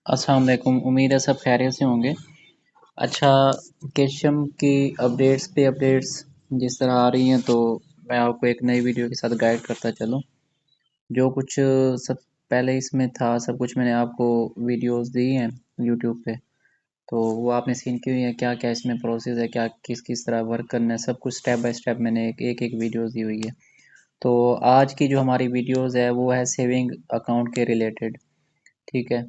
अस्सलाम वालेकुम। उम्मीद है सब खैरियत से होंगे। अच्छा, केशम की अपडेट्स जिस तरह आ रही हैं तो मैं आपको एक नई वीडियो के साथ गाइड करता चलूँ। जो कुछ सब पहले इसमें था सब कुछ मैंने आपको वीडियोस दी हैं यूट्यूब पे, तो वो आपने सीन की हुई है। क्या क्या इसमें प्रोसेस है, क्या किस किस तरह वर्क करना है, सब कुछ स्टेप बाय स्टेप मैंने एक वीडियोस दी हुई है। तो आज की जो हमारी वीडियोस है वो है सेविंग अकाउंट के रिलेटेड। ठीक है,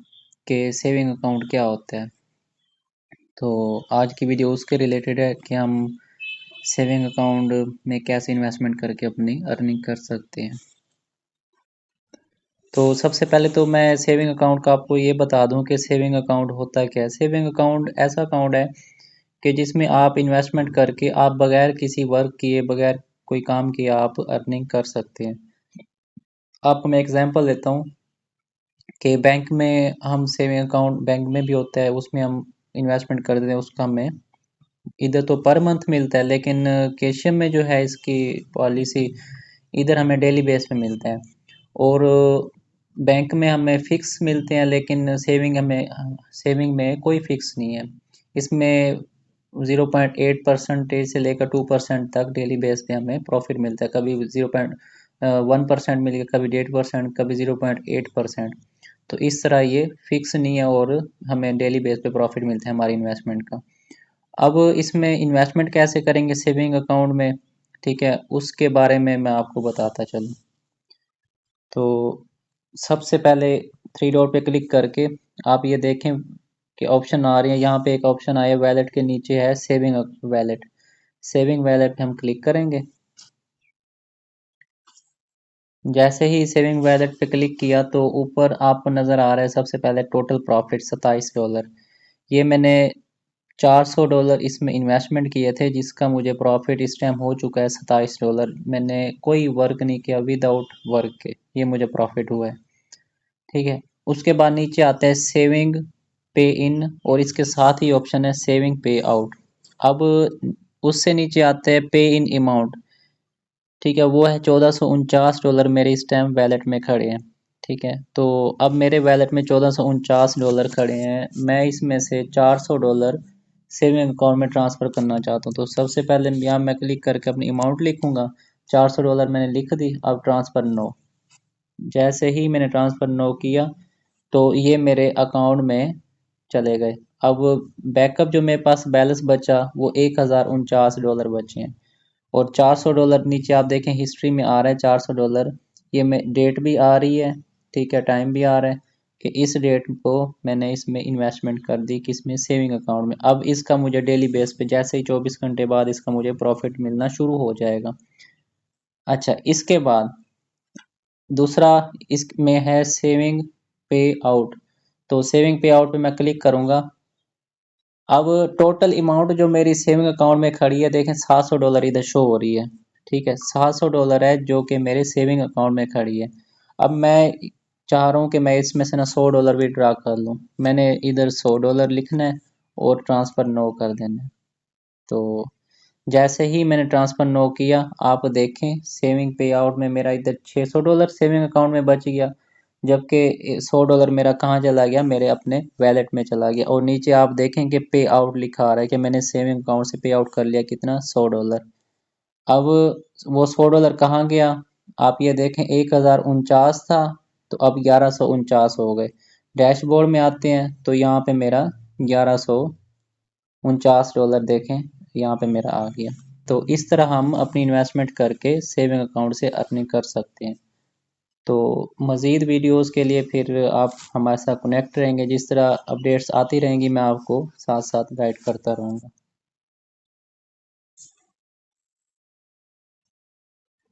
कि सेविंग अकाउंट क्या होता है। तो आज की वीडियो उसके रिलेटेड है कि हम सेविंग अकाउंट में कैसे इन्वेस्टमेंट करके अपनी अर्निंग कर सकते हैं। तो सबसे पहले तो मैं सेविंग अकाउंट का आपको ये बता दूं कि सेविंग अकाउंट होता क्या है। सेविंग अकाउंट ऐसा अकाउंट है कि जिसमें आप इन्वेस्टमेंट करके आप बगैर किसी वर्क किए, बगैर कोई काम किए आप अर्निंग कर सकते हैं। आपको मैं एग्जांपल देता हूँ कि बैंक में हम सेविंग अकाउंट बैंक में भी होता है, उसमें हम इन्वेस्टमेंट कर देते हैं, उसका हमें इधर तो पर मंथ मिलता है, लेकिन केशियम में जो है इसकी पॉलिसी इधर हमें डेली बेस पे मिलता है। और बैंक में हमें फिक्स मिलते हैं, लेकिन सेविंग में कोई फिक्स नहीं है। इसमें 0.8% से लेकर 2% तक डेली बेस पे हमें प्रॉफिट मिलता है। कभी 0.1% मिल गया, कभी 1.5%, कभी 0.8%। तो इस तरह ये फिक्स नहीं है और हमें डेली बेस पे प्रॉफिट मिलता है हमारी इन्वेस्टमेंट का। अब इसमें इन्वेस्टमेंट कैसे करेंगे सेविंग अकाउंट में, ठीक है, उसके बारे में मैं आपको बताता चलूँ। तो सबसे पहले थ्री डॉट पे क्लिक करके आप ये देखें कि ऑप्शन आ रही है। यहाँ पे एक ऑप्शन आया वैलेट के नीचे है सेविंग वैलेट। सेविंग वैलेट पे हम क्लिक करेंगे। जैसे ही सेविंग वैलेट पे क्लिक किया तो ऊपर आपको नज़र आ रहा है सबसे पहले टोटल प्रॉफिट $27। ये मैंने $400 इसमें इन्वेस्टमेंट किए थे, जिसका मुझे प्रॉफिट इस टाइम हो चुका है $27। मैंने कोई वर्क नहीं किया, विदाउट वर्क के ये मुझे प्रॉफिट हुआ है। ठीक है, उसके बाद नीचे आता है सेविंग पे इन और इसके साथ ही ऑप्शन है सेविंग पे आउट। अब उससे नीचे आता है पे इन अमाउंट। ठीक है, वो है $1449 मेरे इस टाइम वैलेट में खड़े हैं। ठीक है, तो अब मेरे वैलेट में $1449 खड़े हैं। मैं इसमें से $400 सेविंग अकाउंट में ट्रांसफ़र करना चाहता हूँ। तो सबसे पहले यहाँ मैं क्लिक करके अपनी अमाउंट लिखूंगा। $400 मैंने लिख दी। अब ट्रांसफ़र नो। जैसे ही मैंने ट्रांसफ़र नो किया तो ये मेरे अकाउंट में चले गए। अब बैकअप जो मेरे पास बैलेंस बचा वो $1049 बचे हैं। और $400 नीचे आप देखें हिस्ट्री में आ रहा है $400। ये में डेट भी आ रही है, ठीक है, टाइम भी आ रहा है कि इस डेट को मैंने इसमें इन्वेस्टमेंट कर दी, किसमें, सेविंग अकाउंट में। अब इसका मुझे डेली बेस पे जैसे ही 24 घंटे बाद इसका मुझे प्रॉफिट मिलना शुरू हो जाएगा। अच्छा, इसके बाद दूसरा इसमें है सेविंग पे आउट। तो सेविंग पे आउट पे मैं क्लिक करूंगा। अब टोटल अमाउंट जो मेरी सेविंग अकाउंट में खड़ी है देखें $700 इधर शो हो रही है। ठीक है, $700 है जो कि मेरे सेविंग अकाउंट में खड़ी है। अब मैं चाह रहा हूँ कि मैं इसमें से ना $100 विड्रा कर लूँ। मैंने इधर $100 लिखना है और ट्रांसफ़र नो कर देना है। तो जैसे ही मैंने ट्रांसफ़र नो किया आप देखें सेविंग पे आउट में मेरा इधर $600 सेविंग अकाउंट में बच गया, जबकि $100 मेरा कहाँ चला गया, मेरे अपने वैलेट में चला गया। और नीचे आप देखें कि पे आउट लिखा आ रहा है कि मैंने सेविंग अकाउंट से पे आउट कर लिया कितना, $100। अब वो $100 कहाँ गया, आप ये देखें 1049 था तो अब 1149 हो गए। डैशबोर्ड में आते हैं तो यहाँ पे मेरा $1149 देखें यहाँ पे मेरा आ गया। तो इस तरह हम अपनी इन्वेस्टमेंट करके सेविंग अकाउंट से अर्निंग कर सकते हैं। तो मज़ीद वीडियोस के लिए फिर आप हमारे साथ कनेक्ट रहेंगे। जिस तरह अपडेट्स आती रहेंगी मैं आपको साथ साथ गाइड करता रहूँगा।